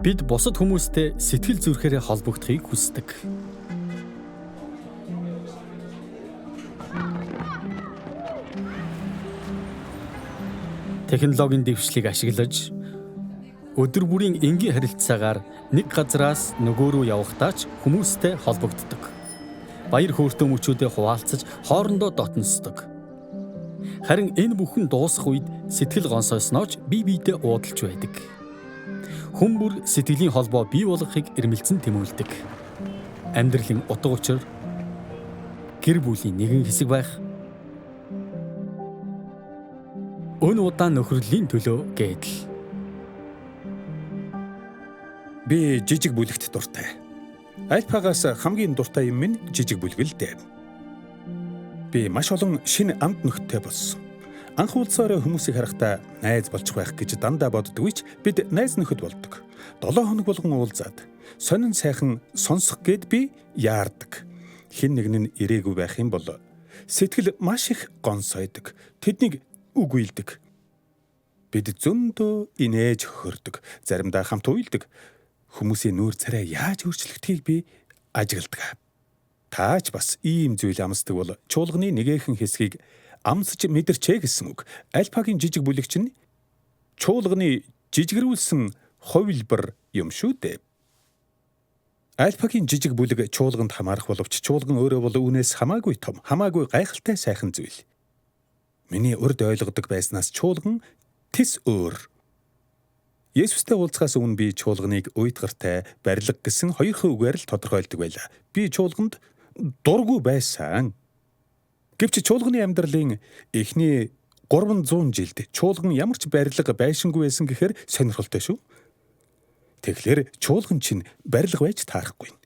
Бид бусад хүмүүстэй сэтгэл зүрхээрээ холбогдохыг хүсдэг. Технологийн дэвшлиг ашиглаж өдөр бүрийн энгийн харилцаагаар нэг газраас нөгөө рүү явахдаа ч хүмүүстэй холбогддог. Баяр хөөртэй мөчүүдэд хуваалцаж хоорондоо дотносдог. Харин энэ бүхэн дуусах үед сэтгэл гонсойснооч бие биедээ уудалж байдаг. Хүн бүр сэтгэлийн холбоо бий болгохыг эрмэлзэн тэмүүлдэг. Амьдралын утга учир, гэр бүлийн нэгэн хэсэг байх, өн удаан нөхрөлийн төлөө гэдэл. Би жижиг бүлэгт дуртай. Альпагаас хамгийн дуртай юм минь жижиг бүлэг л дээ. Би маш олон шинэ амт нөхдөд болсон. Анх уулзаараа хүмүүсийг харахтаа найз болж байх гэж дандаа боддгоо ч бид найз нөхөд болдог. 7 хоног болгон уулзаад сонин сайхан сонсох гээд би яардаг. Хэн нэг нь ирээгүй байх юм бол сэтгэл маш их гонсойдог. Тэднийг үгүйлдэг. Бид зөндөө инээж хөрдөг. Заримдаа хамт уйлдаг. Хүмүүсийн нүүр царай яаж өөрчлөгдөхийг би ажигладаг. Таач бас ийм зүйл амсдаг бол чуулганы нэгэн хэсгийг амсаж мэдэрчээ гэсэн үг. Альпагийн жижиг бүлэг чинь чуулганы жижигрүүлсэн хувилбар юм шүү дээ. Альпагийн жижиг бүлэг чуулганд хамаарах боловч чуулган өөрөө бол үүнээс хамаагүй том, хамаагүй гайхалтай сайхан зүйл. Миний урд ойлгодог байснаас чуулган тис өөр. Есүстэй уулзахаас өмнө би чуулганыг уйтгартай, барилга гэсэн хоёрхан үгээр л тодорхойлдог байлаа. Би чуулганд дургүй байсан. Гэвч чуулганы амьдралын эхний 300 жилд чуулган ямар ч барилга байшингүй байсан гэхээр сонирхолтой шүү. Тэгэхээр чуулган чинь барилга байж таарахгүй.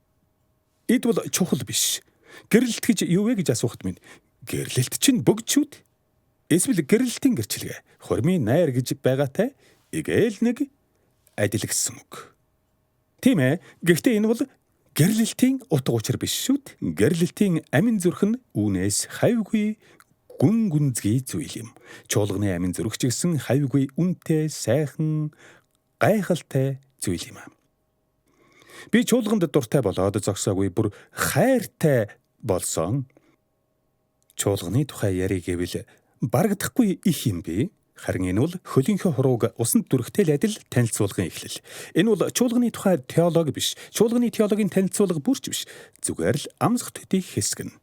Эд бол чухал биш. Гэрлэлт гэж юу вэ гэж асуухад минь гэрлэлт чинь бөгчүүд. Эсвэл гэрлэлтийн гэрчлэгээ хормын найр гэж байгаатай эгээл нэг адил гэсэн үг. Тийм ээ. Гэхдээ энэ бол гэрлэлтийн утга учир биш шүү. Гэрлэлтийн амин зүрх нь үүнээс хавьгүй гүн гүнзгий зүйл юм. Чуулганы амин зүрх ч гэсэн хавьгүй үнэтэй, сайхан, гайхалтай зүйл юм. Би чуулганд дуртай болоод зогсоогүй бүр хайртай болсон. Чуулганы тухай ярих гэвэл барагдахгүй их юм бэ. Харин энэ бол хөлийнхөө хурууг усанд дүрхтэй л адил танилцуулгын эхлэл. Энэ бол чуулганы тухай теологи биш. Чуулганы теологийн танилцуулга бүрч биш. Зүгээр л амсах төдий хэсэг нь.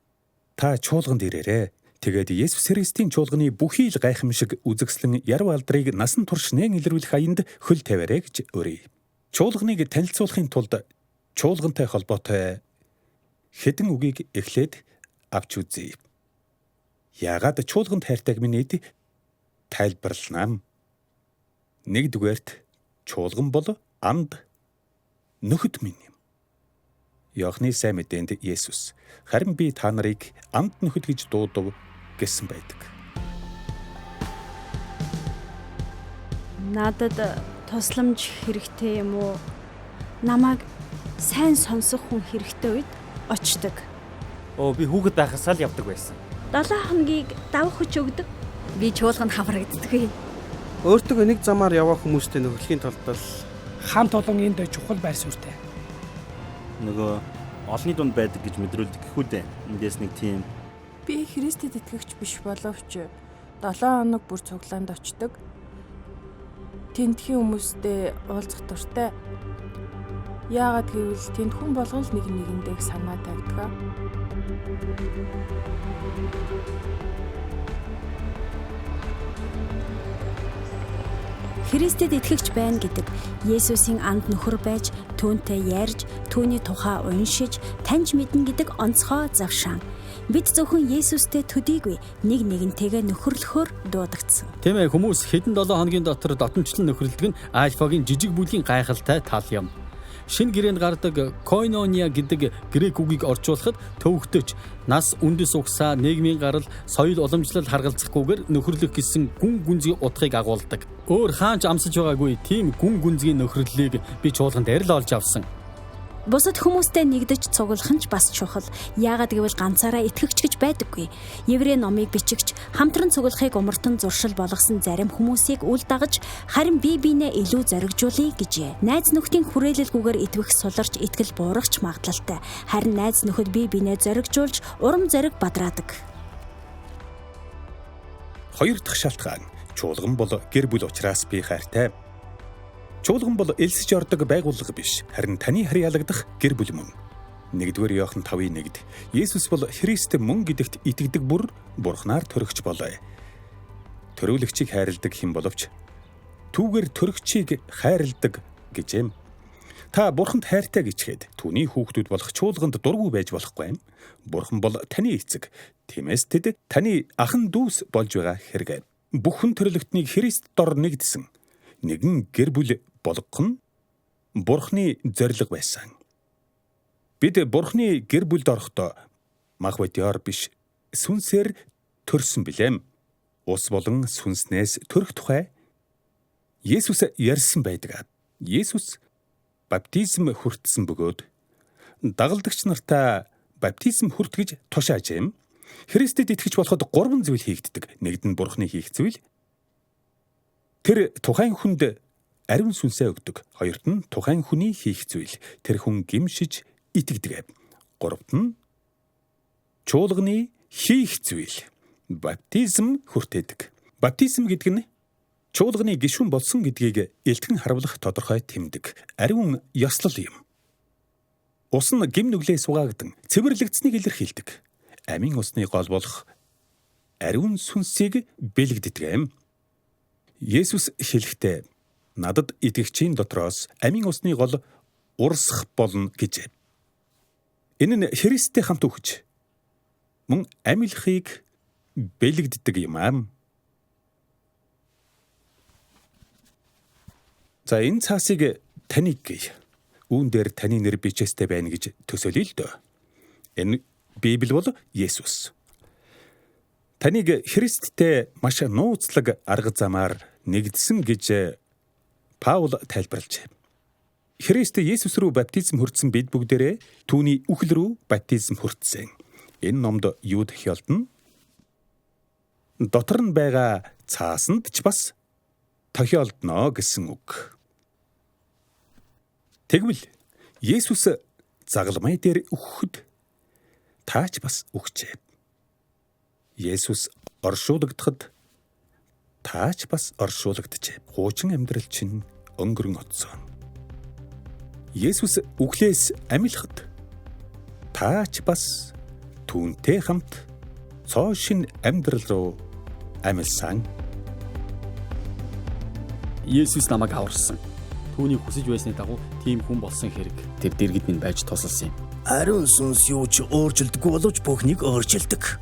Та чуулганд ирээрэй. Тэгээд Есүс Христийн чуулганы бүхий л гайхамшиг үзэгслэн яруу алдрыг насан турш нээн илрүүлэх аянд хөл тавиарэ гэж өрье. Чуулганыг танилцуулахын тулд чуулгантай холбоотой хэдэн үгийг эхлээд авч үзье. Яагаад чуулганд хайртайг минийд тайлбарлана. Нэгдүгээрт чуулган бол анд нөхөд минь юм. Иохны сайн мэдээнд Есүс харин би та нарыг анд нөхөд гэж дуудав гэсэн байдаг. Надад тусламж хэрэгтэй юм уу? Намайг сайн сонсох хүн хэрэгтэй үед очдог. Би хүүхэд байхасаа л явдаг байсан. 7 хоногийг давах хүч өгдөг. Би чуулганд хамрагддаггүй. Өөртөө нэг замаар яваа хүмүүстэй нөхөрлөхийн тулд л хамт олон энд чухал байр суурьтай. Нөгөө олонний дунд байдаг гэж мэдрүүлдэг гэхүү дээ. Эндээс нэг тийм. Би Христэд итгэгч биш боловч 7 хоног бүр цуглаанд очдог. Тентхийн хүмүүстэй уулзах дуртай. Яагаад гэвэл тэнд хүн болгон л нэг нэгэндээ санаа тавьдаг. Христэд итгэгч байна гэдэг Есүсийн анд нөхөр байж, түүнтэй ярьж, түүний тухай уншиж, таньж мэднэ гэдэг онцгой завшаан. Бид зөвхөн Есүстэй төдийгүй нэг нэгнтэйгээ нөхөрлөхөөр дуудагдсан. Тийм ээ, хүмүүс хэдэн 7 хоногийн дотор дотнчлон нөхөрлөдөг нь Альфагийн жижиг бүлийн гайхалтай тал юм. Шинэ гэрээнд гардаг койнония гэдэг грек үгийг орчуулахад төвөгтөж, нас үндэс угсаа, нийгмийн гарал, соёл уламжлал харгалзахгүйгээр нөхөрлөх гэсэн гүн гүнзгий утгыг агуулдаг. Өөр хаанч амсаж байгаагүй тийм гүн гүнзгий нөхөрлөлийг би чуулганд арил олж авсан. Бусад хүмүүстэй нэгдэж цуглах нь ч бас чухал. Яагаад гэвэл ганцаараа итгэгч гэж байдаггүй. Еврей номыг бичигч хамтран цуглахыг умартан зуршил болгосон зарим хүмүүсийг үл дагаж харин бие биенээ илүү зоригжуулъя гэжээ. Найз нөхдийн хүрээлэлгүйгээр итгэх суларч итгэл буурахч магадлалтай. Харин найз нөхөд бие биенээ зоригжуулж урам зориг бадраадаг. Хоёр дахь шалтгаан чуулган бол гэр бүл учраас би хайртай. Чуулган бол элсэж ордог байгууллага биш, харин таны харьяалагдах гэр бүл мөн. 1-р Иохан 5:1-д Есүс бол Христ мөн гэдэгт итгэдэг бүр Бурханаар төрөгч болоо. Төрүүлэгчийг хайрладаг хэн боловч түүгээр төрөгчийг хайрладаг гэжээ. Та Бурханд хайртай гэчгээд түүний хүүхдүүд болох чуулганд дургүй байж болохгүй юм. Бурхан бол таны эцэг. Тиймээс тэд таны ахан дүүс болж байгаа хэрэг. Бүхэн төрлөختнийг Христ дор нэгдсэн нэгэн гэр бүл болгох нь Бурханы зорилго байсан. Бид Бурханы гэр бүлд орохдоо мах бодиор биш сүнсээр төрсөн билэм. Ус болон сүнснээс төрөх тухай Есүс ярьсан байдаг. Есүс баптизм хүртсэн бөгөөд дагалдагч нартаа баптизм хүртгэж тушаажээ. Христэд итгэж болоход 3 зүйл хийгддэг. Нэгд нь Бурханы хийх зүйл. Тэр тухайн хүнд ариун сүнсээ өгдөг. Хоёрт нь тухайн хүний хийх зүйл. Тэр хүн гимшиж итгэдэг. Гуравт нь чуулганы хийх зүйл. Баптизм хүртээдэг. Баптизм гэдэг нь чуулганы гишүүн болсон гэдгийг элтгэн харуулах тодорхой тэмдэг. Ариун ёслол юм. Ус нь гим нүглээ сугаагдан цэвэрлэгдсэнийг илэрхийлдэг. Амийн усны гол болох ариун сүнсийг бэлэгддэг юм. Есүс хэлэхдээ надад итгэгчийн дотроос амийн усны гол урсах болно гэж. Энэ нь Христтэй хамт үхэж мөн амьлахыг бэлэгддэг юм аа. За энэ цаасыг таныг гээ. Үүн дээр таны нэр бичээстэй байна гэж төсөөлөе л дөө. Энэ Библи бол Есүс. Таныг Христтэй маш нууцлаг арга замаар нэгдсэн гэж Паул тайлбарлажээ. Христ Есүс рүү баптизм хүртсэн бид бүгдээрээ түүний үхэл рүү баптизм хүртсэн. Энэ номд юу тохиолдно? Дотор нь байгаа цаасанд ч бас тохиолдно гэсэн үг. Тэгвэл Есүс загалмай дээр өгөхөд таач бас өгчээ. Есүс оршуулгадахад таач бас оршуулгадчихэ. Хуучин амьдрал чинь өнгөрөн оцсон. Есүс үхлээс амилахад таач бас түүнтэй хамт цоо шин амьдрал руу амилсан. Есүс намайг аварсан. Түүний хүсэж байсны дагуу тийм хүн болсон хэрэг тэр дэргэд минь байж тусалсан юм. Ариун сүнс юу ч өөрчилдөггүй боловч бүхнийг өөрчилдөг.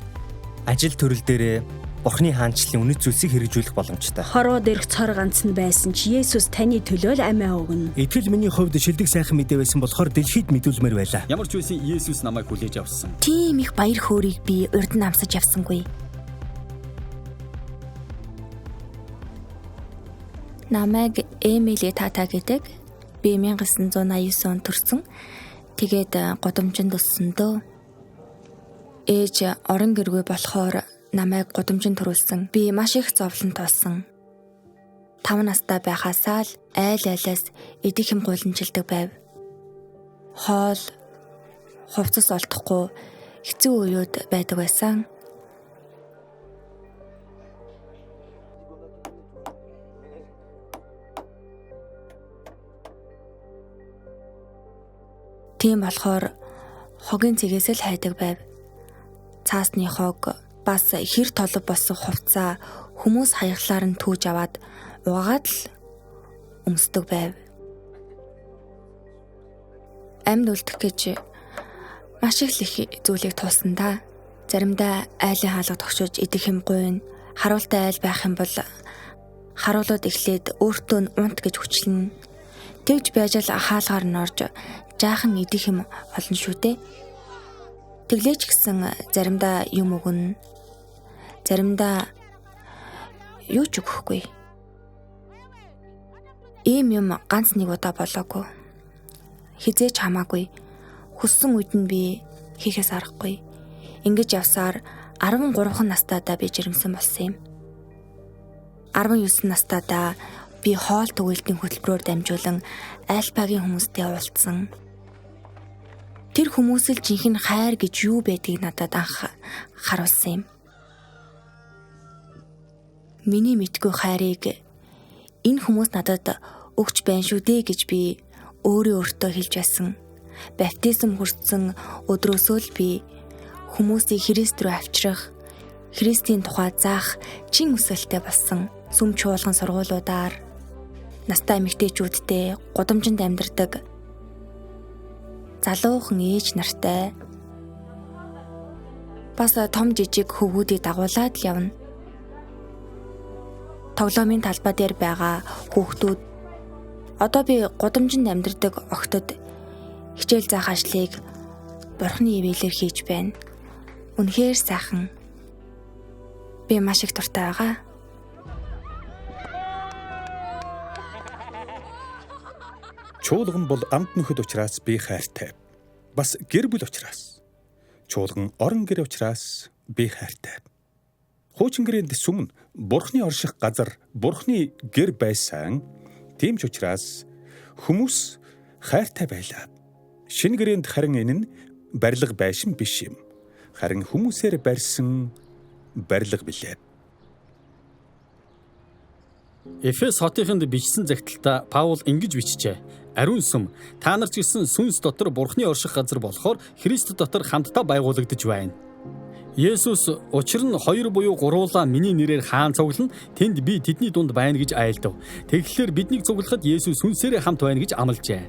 Ажил төрөл дээрээ Бурхны хаанчлалын үнэт зүйлсийг хэрэгжүүлэх боломжтой. Хороо дээрх цор ганц нь байсан ч Есүс таны төлөө л амиа өгнө. Итгэл миний хувьд шилдэг сайхан мэдээ байсан болохоор дэлхийд мэдүүлмээр байлаа. Ямар ч үсэн Есүс намайг хүлээж авсан. Тийм их баяр хөөргийг би урд нь амсаж явсангүй. Намайг Эмили Тата гэдэг. Би 1989 онд төрсөн. Тэгээд гудамжинд өссөн дөө. Ээж орон гэргүй болохоор намайг гудамжинд төрүүлсэн. Би маш их зовлон туулсан. 5 настай байхасаа л айл-айлаас идэх юм гуйланчилдаг байв. Хоол, хувцас олдохгүй хэцүү үеуд байдаг байсан. Тийм болохоор хогийн цэгээс л хайдаг байв. Цаасны хог бас хэр толов болсон хувцаа хүмүүс хаяглаар нь түүж аваад угаагаад л өмсдөг байв. Амьд үлдэх гэж маш их зүйлийг туулсан да. Заримдаа айлын хаалга тогшиж идэх юм гуйна. Харуултай айл байх юм бол харуулууд эхлээд өөртөө нь унт гэж хүчлэн. Тэгж байж л хаалгаар нь орж жаахан идэх юм олон шүү дээ. Тэглээч гэсэн заримдаа юм өгнө. Заримдаа юу ч өгөхгүй. Ийм юм ганц нэг удаа болоогүй. хизээч хамаагүй. Хүссэн үед нь би хийхээс аргагүй. Ингэж явсаар 13 настайдаа би жирэмсэн болсон юм. 19 настайдаа би хоол түгээлтийн хөтөлбөрөөр дамжуулан альпагийн хүмүүстэй уулзсан. Тэр хүмүүсэл жинхэнэ хайр гэж юу байдгийг надад анх харуулсан юм. Миний мэдгүй хайрыг энэ хүмүүс надад өгч байна шүү дээ гэж би өөртөө хэлж байсан. Баптизм хүртсэн өдрөөсөө л би хүмүүсийг Христ рүү авчрах, Христийн тухай заах чин хүсэлтэй болсон. Сүм чуулган сургуулиудаар настай эмэгтэйчүүдтэй гудамжинд амьдардаг залуухан ээж нартай бас том жижиг хөвгүүдийг дагуулад л явна. Тоглоомын талбай дээр байгаа хүүхдүүд одоо би гудамжинд амьдардаг охтод хичээл заах ажлыг Бурхны ивэлээр хийж байна. Үнэхээр сайхан. Би маш их дуртай байгаа. Чуулган бол амт нөхөд учраас би хайртай. Бас гэр бүл учраас. Чуулган орон гэр учраас би хайртай. Хуучин гэрээнд сүмн Бурхны орших газар, Бурхны гэр байсан. Тийм ч учраас хүмүүс хайртай байлаа. Шинэ гэрээнд харин энэ нь барилга байшин биш юм. Харин хүмүүсээр барьсан барилга билээ. Эфес хотынд бичсэн загталтаа Паул ингэж бичжээ. Ариун сүм та нар ч гэсэн сүнс дотор Бурхны орших газар болохоор Христ дотор хамтдаа байгуулагдаж байна. Есүс учир нь 2 буюу 3 миний нэрээр хаан цуглана, тэнд би тэдний дунд байна гэж айлдав. Тэгэхээр биднийг цуглахад Есүс сүнсээрээ хамт байна гэж амлажээ.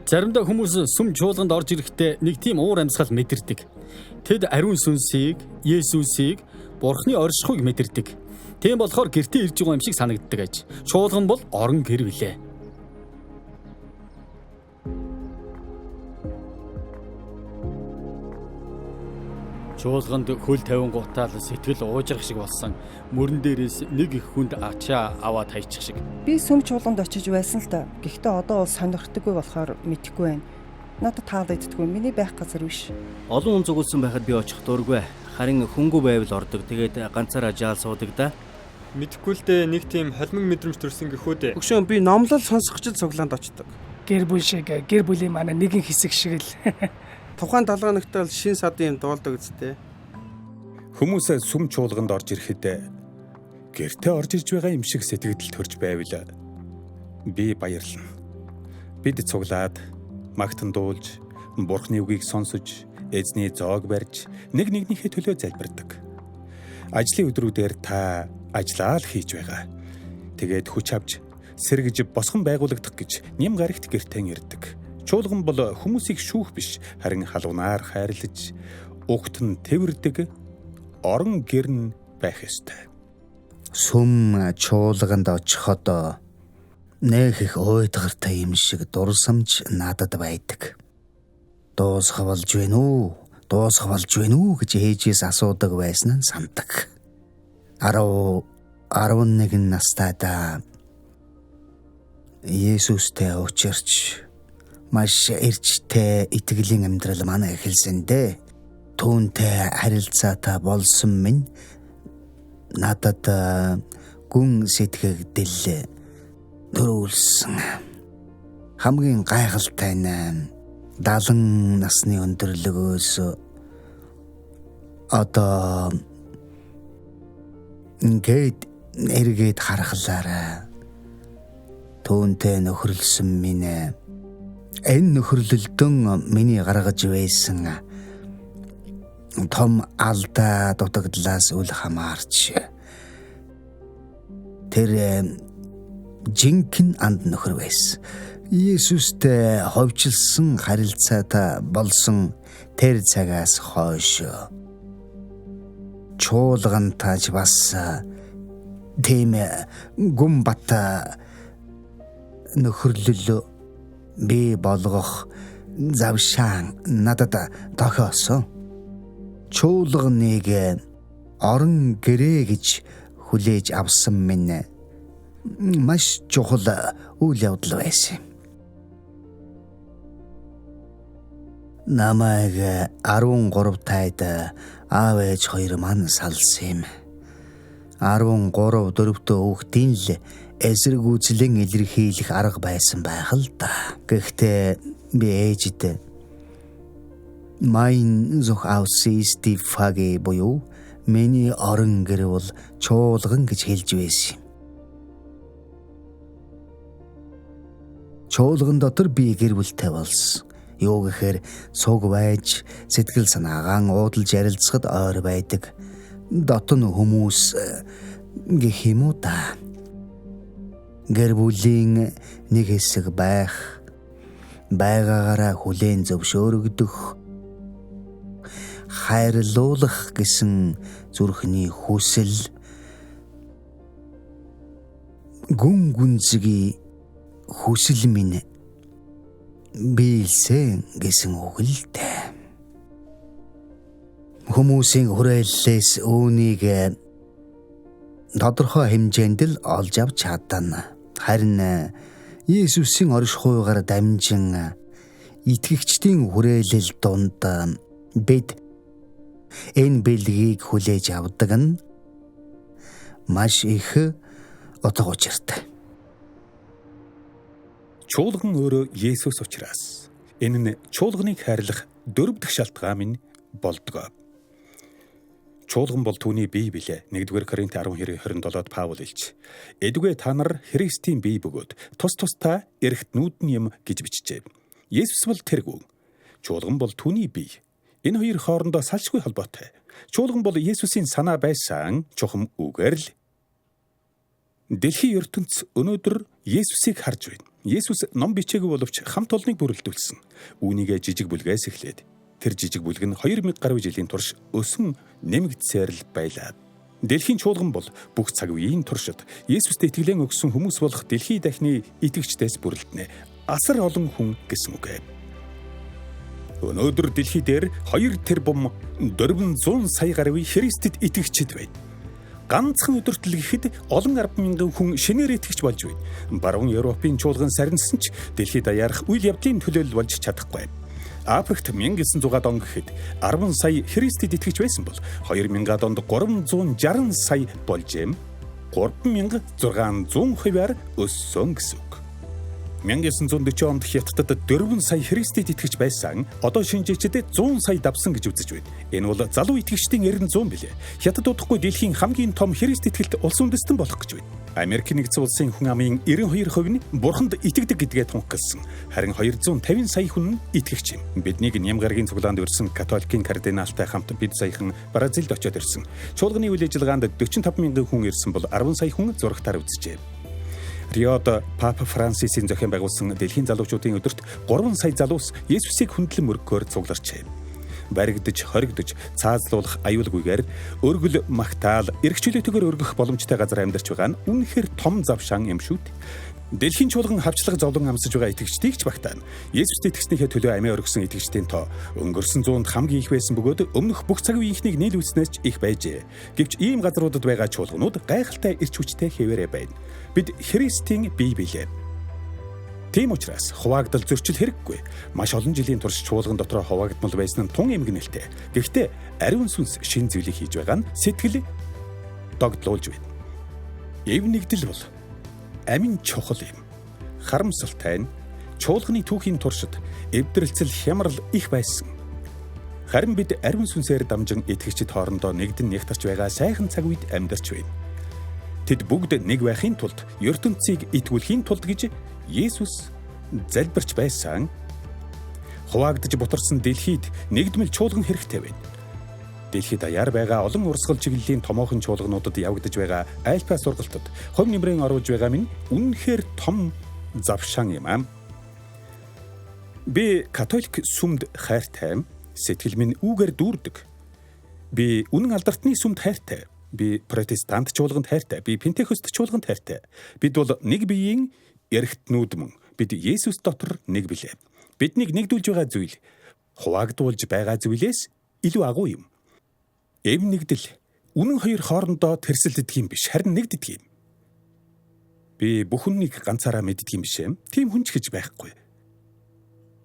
Заримдаа хүмүүс сүм чуулганд орж ирэхдээ нэг тийм уур амьсгал мэдэрдэг. Тэд ариун сүнсийг, Есүсийг, Бурхны оршихуйг мэдэрдэг. Тийм болохоор гэртээ ирж байгаа юм шиг санагддаг аж. Чуулган бол орон гэр билээ. Чуулганд хөл тавин гутаал сэтгэл уужрах шиг болсон. Мөрөн дээрээс нэг их хүнд ачаа аваад хайчих шиг. Би сүм чуулганд очиж байсан л да. Гэхдээ одоо бол сонирхдаггүй болохоор мэдэхгүй байна. Надад таалагддаггүй. Миний байх газар биш. Олон хүн зүгүүлсэн байхад би очих дургүй. Харин хөнгүү байвал ордог. Тэгээд ганцаараа жаал суудаг да. Мэдхгүй л дээ, нэг тийм холимог мэдрэмж төрсөн гэхүү дээ. Өгшөө би номлол сонсгочд цуглаанд очдог. Гэр бүл шиг, гэр бүлийн манай нэгэн хэсэг шиг л. Тухайн далгаанагт бол шин садын юм дуулдаг үсттэй. Хүмүүс сүм чуулганд орж ирэхэд гэртээ орж ирж байгаа юм шиг сэтгэл төрж байвал би баярлана. Бид цуглаад, магтан дуулж, Бурхны үгийг сонсож, эзний зоог барьж, нэгнийхээ төлөө залбирдаг. Ажлын өдрүүдээр та ажлаа л хийж байгаа. Тэгээд хүч авч, сэргэж босгон байгуулагдах гэж нэм гарагт гэртээ ирдэг. Чуулган бол хүмүүсийг шүүх биш, харин халуунаар хайрлаж, угтан тэвэрдэг орон гэр нь байх ёстой. Сүм чуулганд очиход нэг их уйдгартай юм шиг дурсамж надад байдаг. Дуусгавалж байна уу? Дуусгавалж байна уу гэж ээжээс асуудаг байсан нь сандаг. 11 настайдаа Есүстэй учирч маш эрчтэй итгэлийн амьдрал манай эхэлсэндээ түүнтэй харилцаатай болсон минь надад гүн сэтгэгдэл төрүүлсэн. Хамгийн гайхалтай нь 70 насны өндөрлөгөөс одоо ингээд эргээд харахлаараа түүнтэй нөхөрлсөн минь энэ нөхөрлөлдөн миний гаргаж байсан том алдаа дутагдлаас үл хамаарч тэр жинхэнэ анд нөхөр байсан. Есүстэй ховчлсон харилцаатай болсон тэр цагаас хойш чуулгантайч бас тийм гүн бат нөхөрлөл би болгох завшаан надад тохиосон. Чуулганыг орон гэрээ гэж хүлээж авсан минь маш чухал үйл явдал байсан. Намайг 13 тайд аав ээж хоёр маань салсан юм. 13 дөрөвтөө хүүхдийн л эсэргүүцлэн илэрхийлэх арга байсан байх л да. Гэхдээ би ээжид Mein Zuhause ist die Fage буюу миний орон гэр бол чуулган гэж хэлж байсан юм. Чуулган дотор би гэр бүлтэй болсон. Юу гэхээр цуг байж, сэтгэл санаагаан уудалж ярилцахад ойр байдаг. Дотн хүмүүс гэх юм уу та. Гэр бүлийн нэг хэсэг байгаагаараа хүлээн зөвшөөрөгдөх, хайрлуулах гэсэн зүрхний хүсэл гүн гүнзгий хүсэл минь биелсэн гэсэн үг л дээ. Хүмүүсийн хүрээллээс үүнийг тодорхой хэмжээнд л олж авч чадна. Харин Есүсийн оршихуйгаар дамжин итгэгчдийн хүрээлэл донд бид энэ бэлгийг хүлээж авдаг нь маш их утга учиртай. Чуулган өөрөө Есүс учраас энэ нь чуулганыг хайрлах дөрөв дэх шалтгаан минь болдог. Чуулган бол түүний бие билээ. 1-р Коринт 12:27-д Паул хэлж, "Эдүгээ та нар Христийн бие бөгөөд тус тусдаа эрхтнүүд нь юм" гэж бичжээ. Есүс бол тэргүй. Чуулган бол түүний бие. Энэ хоёр хоорондоо салшгүй холбоотой. Чуулган бол Есүсийн санаа байсан чухам үгээр л дэлхийн ертөнц өнөөдөр Есүсийг харж байна. Есүс ном бичээгүй боловч хамт олныг бүрэлдүүлсэн. Үүнийгээ жижиг бүлгээс эхлээд тэр жижиг бүлэг нь 2000 гаруй жилийн турш өсөн нэмэгдсээр л байлаа. Дэлхийн чуулган бол бүх цаг үеийн туршид Есүст итгэлэн өгсөн хүмүүс болох дэлхийн дахны итгэгчдээс бүрэлдэнэ. Асар олон хүн гэсэн үг. Өнөөдөр дэлхий дээр 2 тэрбум 400 сая гаруй Христэд итгэгчид байна. Ганцхан өдөртөл гэхэд олон 10,000 хүн шинээр итгэж болж байна. Баруун Европын чуулган сарнсан ч дэлхийд даяарх үйл явдлын төлөөлөл болж чадахгүй. Африкт 1900 он гэхэд 10 сая Христэд итгэж байсан бол 2000 онд 360 сая болжээ. 3600 хувиар өссөн гэсэн үг. 1940 онд Хятадд 4 сая Христэд итгэж байсан. Одоо шинжээчдэд 100 сая давсан гэж үзэж байна. Энэ бол залуу итгэгчдийн 90 билээ. Хятад удахгүй дэлхийн хамгийн том Христ итгэлт улс үндэстэн болох гэж байна. Америк нэгдсэн улсын хүн амын 92% нь Бурханд итгэдэг гэдгээ тунхагласан. Харин 250 сая хүн нь итгэгч юм. Биднийг Нямгаргийн цуглаанд өрсөн католикийн кардиналтай хамт бид саяхан Бразилд очиод ирсэн. Чуулганы үйл ажиллагаанд 45,000 хүн ирсэн бол 10 сая хүн зурагтаар үзжээ. Риод Папа Франсисийн зохион байгуулсан дэлхийн залуучуудын өдөрт 3 сая залуус Есүсийг хүндлэн мөргөхөөр цугларчээ. Баригдаж, хоригдож, цаазлуулах аюулгүйгээр өргөл магтаал, эргчлөөтэйгээр өргөх боломжтой газар амьдарч байгаа нь үнэхээр том завшаан юм шүү дээ. Дэлхийн чуулган хавчлага зовлон амсаж байгаа итгэгчдийг ч багтаана. Есүст итгэснийхээ төлөө амиа өргөсөн итгэгчдийн тоо өнгөрсөн 100-д хамгийн их байсан бөгөөд өмнөх бүх цаг үеийнхнийг нийлүүлснээс ч их байжээ. Гэвч ийм газруудад байгаа чуулганууд гайхалтай эрч хүчтэй хэвээрээ байна. Бид Христийн бие билээ. Тийм учраас хуваагдал зөрчил хэрэггүй. Маш олон жилийн турш чуулган дотроо хуваагдмал байсан нь тун эмгэнэлтэй. Гэхдээ ариун сүнс шин зүйлийг хийж байгаа нь сэтгэл догдлуулж байна. Эв нэгдэл бол амин чухал юм. Харамсалтай нь чуулганы түүхийн туршид эвдрэлцэл хямрал их байсан. Харин бид ариун сүнсээр дамжин итгэгчид хоорондоо нэгдэн нэгтарч байгаа сайхан цаг үед амьдарч байна. Тэд бүгд нэг байхын тулд ертөнцийг итгүүлэхийн тулд гэж Есүс залбирч байсан. Хуваагдж бутарсан дэлхийд нэгдмэл чуулган хэрэгтэй байна. Дэлхийд даяар байгаа олон урсгал чиглэлийн томоохон чуулгануудад явагдаж байгаа альпа сургалтад хувь нэмрэн оруулж байгаа минь үнэхээр том завшаан юм аа. Би католик сүмд хайртай, сэтгэл минь үүгээр дүүрдэг. Би үнэн алдартны сүмд хайртай. Би протестант чуулганд хайртай. Би пентекост чуулганд хайртай. Бид бол нэг биеийн эрхтнүүд мөн. Бид Есүс дотор нэг билээ. Биднийг нэгдүүлж байгаа зүйл хуваагдуулж байгаа зүйлээс илүү агуу юм. Эв нэгдэл үнэн хоёр хоорондоо тэрсэлддэг юм биш, харин нэгддэг юм. Би бүхнийг ганцаараа мэддэг юм биш ээ. Тийм хүн ч гэж байхгүй.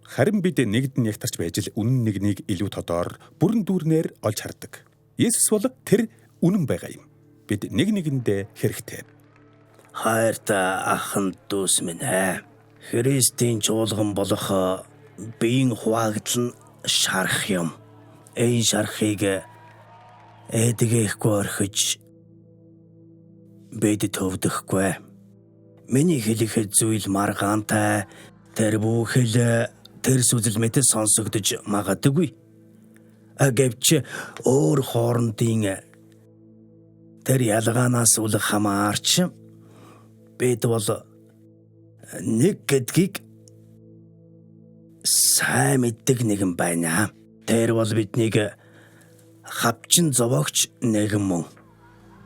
Харин бид нэгд нь ягтарч байж л үнэн нэгнийг илүү тодоор бүрэн дүүрнээр олж хардаг. Есүс бол тэр үнэн байгаа юм. Бид нэг нэгэндээ хэрэгтэй. Хайртай ахын дүүс минь Христийн чуулган болох биеийн хуваагдал нь шарах юм. Энэ шарахыг эдгэхгүй орхиж бид төвдөхгүй. Миний хэлэх зүйл маргаантай, тэр бүхэл тэрс үзэл мэт сонсогдож магадгүй. Гэвч өөр хоорондын тэр ялгаанаас үл хамаарч бид бол нэг гэдгийг сайн мэддэг нэгэн байна. Тэр бол биднийг хавчин зовоогч нэгэн мөн.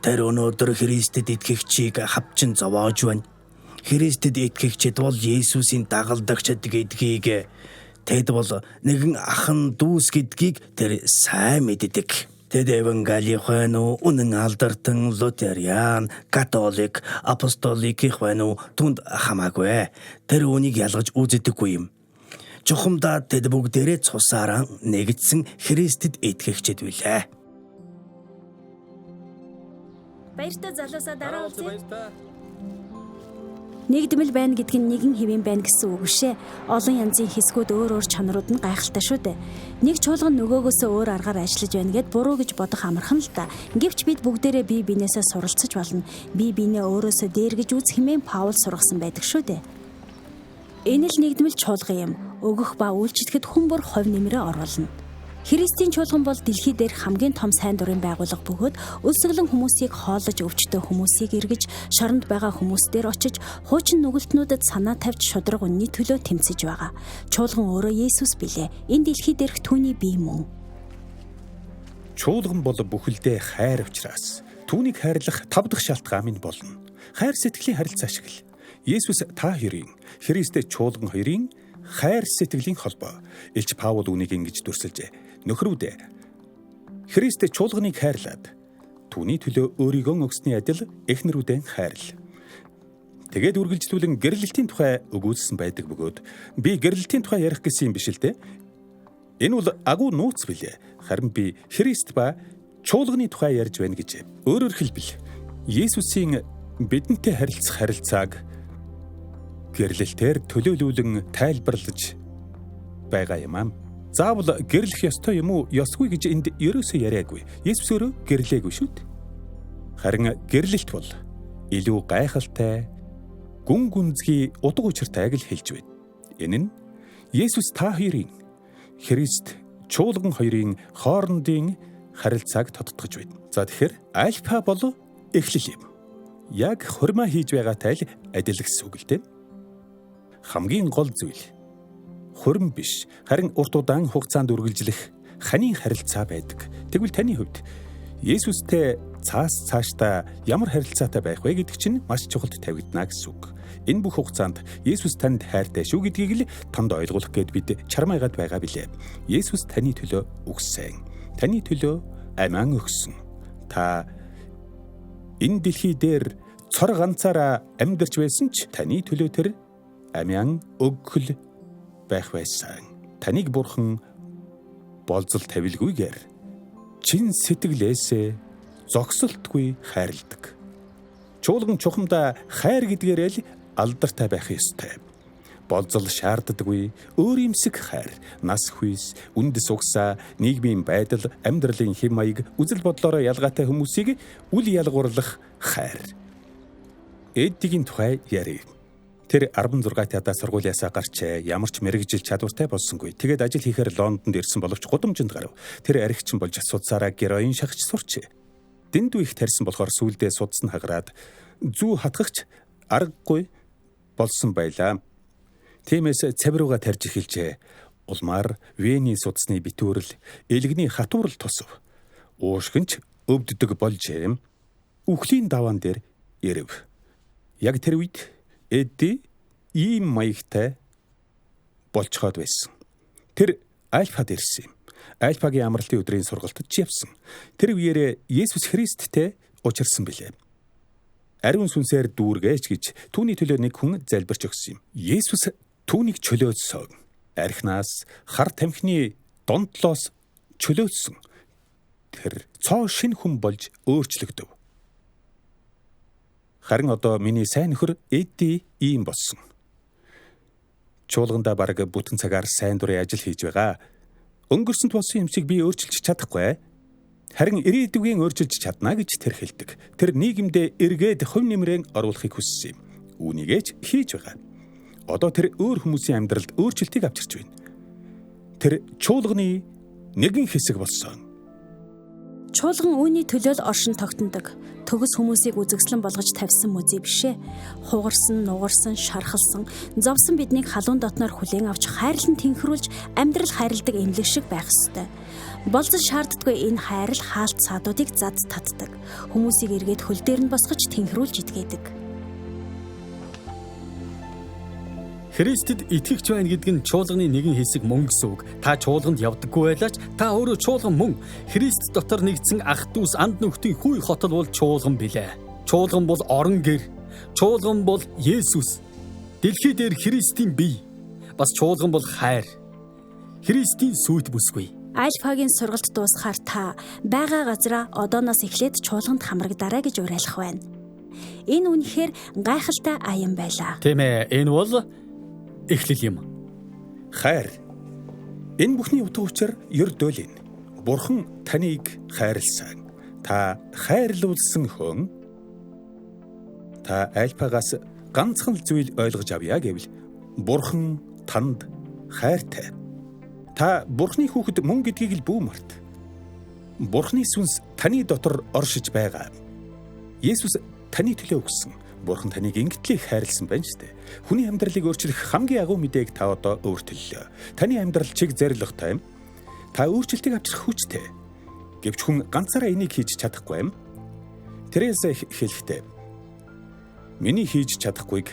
Тэр өнөөдөр Христэд итгэгчийг хавчин зовоож байна. Христэд итгэгчид бол Есүсийн дагалдагчид гэдгийг тэд бол нэгэн ахан дүүс гэдгийг тэр сайн мэддэг. Тэд евангелих байна уу, үнэн алдартан, лутеран, католик, апостолик байна уу, түнд хамаагүй. Тэр үнийг ялгаж үздэггүй юм. Чухамдаа тэд бүгдээрээ цусаараа нэгдсэн Христэд итгэгчид билээ. Баяртай залуусаа дараа үзье. Нэгдмэл байна гэдг нь нэгэн хэвэн байна гэсэн үг шээ. Олон янзын хэсгүүд өөр чанарууд нь гайхалтай шүү дээ. Нэг чуулган нөгөөгөөсөө өөр аргаар ажиллаж байна гэд буруу гэж бодох амархан л та. Гэвч бид бүгдээрээ бие биенээсээ суралцаж болно. Бие биенээ өөрөөсөө дээр гэж үз хэмээн Паул сургасан байдаг шүү дээ. Энэ л нэгдмэл чуулган юм. Өгөх ба үйлчлэхэд хүн бүр хувь нэмрээ оруулна. Христийн чуулган бол дэлхий дээрх хамгийн том сайн дурын байгууллага бөгөөд өлсгөлэн хүмүүсийг хоолож өвчтөе хүмүүсийг эргэж, шоронд байгаа хүмүүстээр очиж, хуучин нүгэлтнүүдэд санаа тавьж шудраг үнний төлөө тэмцэж байгаа. Чуулган өөрөө Есүс билээ. Энэ дэлхий дээрх түүний бие мөн. Чуулган бол бүхэлдээ хайр учраас түүнийг хайрлах 5 дахь шалтгаан нь болно. Хайр сэтгэлийн харилцаа шиг л. Есүс та хоёрын, Христтэй чуулган хоёрын хайр сэтгэлийн холбоо. Илч Паул үнийг ингэж дүрсэлжээ. Нөхрүүдээ Христтэй чуулганыг хайрлаад түүний төлөө өөрийгөө өгсөний адил эхнэрүүдээ хайрл. Тэгээд үргэлжлүүлэн гэрлэлтийн тухай өгүүлсэн байдаг бөгөөд би гэрлэлтийн тухай ярих гэсэн юм биш л дээ. Энэ бол агуу нууц билээ. Харин би Христ ба чуулганы тухай ярьж байна гэж. Өөрөөр хэлбэл Есүсийн бидэнтэй харилцах харилцааг гэрлэлтээр төлөөлүүлэн тайлбарлаж байгаа юм аа. Заавал гэрлэх ёстой юм уу, ёсгүй гэж энд ерөөсөө яриаггүй. Есүс өөрөө гэрлээгүй шүү дээ. Харин гэрлэлт бол илүү гайхалтай, гүн гүнзгий утга учиртайг л хэлж байна. Энэ нь Есүс та хоёрын, Христ чуулган хоёрын хоорондын харилцааг тодтогч байна. За тэгэхээр альфа бол эхлэл юм. Яг хурмаа хийж байгаатай л адил гэсэн үг л дээ. Хамгийн гол зүйл хурим биш, харин урт удаан хугацаанд үргэлжлэх ханийн харилцаа байдаг. Тэгвэл таны хувьд Есүстэй цаашдаа ямар харилцаатай байх вэ гэдэг чинь маш чухалд тавигдана гэсэн үг. Энэ бүх хугацаанд Есүс танд хайртай шүү гэдгийг л танд ойлгуулах гээд бид чармайгаад байгаа билээ. Есүс таны төлөө өгсөн. Таны төлөө амиан өгсөн. Та энэ дэлхий дээр цор ганцаараа амьдарч байсан ч таны төлөө тэр амиан өгөх байх байсан. Таныг бурхан болзол тавилгүйгээр чин сэтгэлээсээ зогсолтгүй хайрладаг. Чуулган чухамдаа хайр гэдгээрээ л алдартай байх ёстой. Болзол шаарддаггүй өөр юмсэг хайр, нас хүйс, үндэс угсаа, нийгмийн байдал, амьдралын хэм маяг, үзэл бодлороо ялгаатай хүмүүсийг үл ялгуурлах хайр. Эддигийн тухай ярив. Тэр 16 тядаа сургуулиасаа гарчээ. Ямар ч мэрэгжил чадвартай болсонгүй. Тэгээд ажил хийхээр Лондонд ирсэн боловч гудамжинд гарав. Тэр архичин болж судсаараа героин шахаж сурчээ. Дэндүү их тарьсан болохоор сүүлдээ судас нь хагараад зүү хатгахч аргагүй болсон байлаа. Тиймээс цавирууга тарьж эхэлжээ. Улмаар Вений судасны битүүрэл, элэгний хатуурал тусав. Уушгинч өвддөг болжээ. Үхлийн даваан дээр ирэв. Яг тэр үед Эдди ийм маягтай болцоход байсан. Тэр Альфад ирсэн юм. Альфагийн амралтын өдрийн сургалтад явсан. Тэр үеэрээ Есүс Христтэй учирсан билээ. Ариун сүнсээр дүүргээж гэж түүний төлөө нэг хүн залбирч өгсөн юм. Есүс түүнийг чөлөөсөн. архинаас хар тамхины донтлоос чөлөөсөн тэр цоо шин хүн болж өөрчлөгдөв. Харин одоо миний сайн нөхөр Эдди ийм болсон. Чуулгандаа бараг бүтэн цагаар сайн дурын ажил хийж байгаа. Өнгөрсөнд болсон юмсыг би өөрчилж чадахгүй. Харин ирээдүгийн өөрчилж чадна гэж тэр хэлдэг. Тэр нийгэмдээ эргээд хувь нэмрээ оруулахыг хүссэн юм. Үүнийгээ ч хийж байгаа. Одоо тэр өөр хүмүүсийн амьдралд өөрчлөлтийг авчирч байна. Тэр чуулганы нэгэн хэсэг болсон. Чуулган үүний төлөөл оршин тогтнодог. Төгс хүмүүсийг үзэгслэн болгож тавьсан музей бишээ. Хугарсан, нугарсан, шархалсан, зовсон биднийг халуун дотноор хүлээн авч хайрлан тэнхрүүлж амьдрал хайрладаг эмнэлэг шиг байх ёстой. Болзол шаарддаггүй энэ хайрал хаалт цаадуудыг зад татдаг. Хүмүүсийг эргээд хөл дээр нь босгож тэнхрүүлж идгээдэг. Христэд итгэгч байна гэдэг нь чуулганы нэгэн хэсэг мөн гэсэн үг. Та чуулганд явдаггүй байлаач та өөрөө чуулган мөн. Христ дотор нэгдсэн ах дүүс анд нөхдийн хүй хотол бол чуулган билээ. Чуулган бол орон гэр. Чуулган бол Есүс. Дэлхий дээр Христийн бие. Бас чуулган бол хайр. Христийн сүйт бүсгүй. Альфагийн сургалт дуусахаар та байгаа газараа одооноос эхлээд чуулганд хамрагдараа гэж уриалах байна. Энэ үнэхээр гайхалтай аян байлаа. Тийм ээ, энэ бол эхлэл юм. Хайр. Энэ бүхний утга учир ердөөлин. Бурхан таныг хайрлсан. Та хайрлуулсан хүн. Та альпагаас ганцхан зүйл ойлгож авъя гэвэл Бурхан танд хайртай. Та Бурханы хүүхэд мөн гэдгийг л бүү март. Бурханы сүнс таны дотор оршиж байгаа. Есүс таны төлөө өгсөн. Бурхан таныг ингэтлийг хайрлсан байна шүү дээ. Хүний амьдралыг өөрчлөх хамгийн агуу мэдээг та одоо өөртөллөө. Таны амьдрал чиг зоригтой. Та өөрчлөлтийг авчрах хүчтэй. Гэвч хүн ганцаараа энийг хийж чадахгүй юм. Тэрээс хэлэхдээ миний хийж чадахгүйг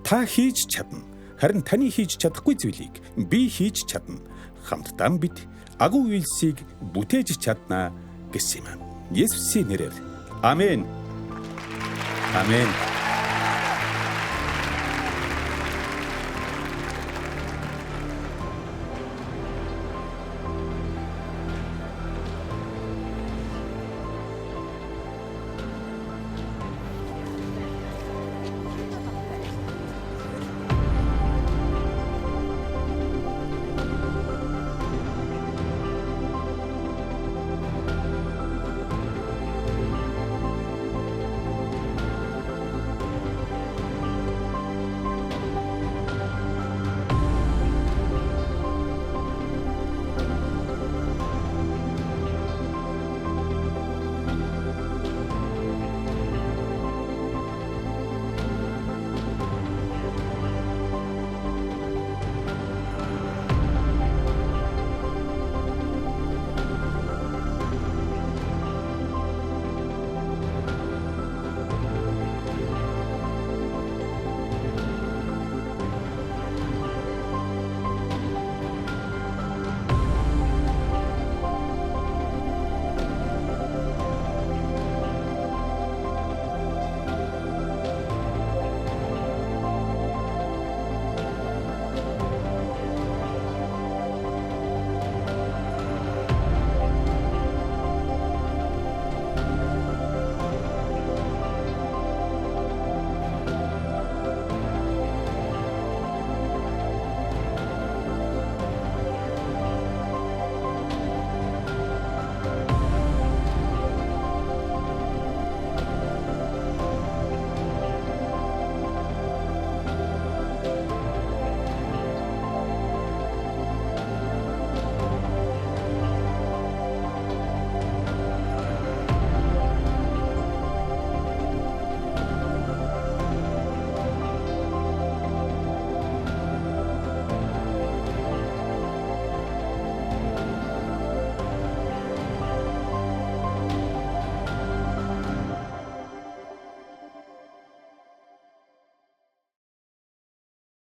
та хийж чадна. Харин таны хийж чадахгүй зүйлийг би хийж чадна. Хамтдаа бид агуу үйлсийг бүтээж чаднаа гэсэн юм. Есүсийн нэрээр. Амен. Амен.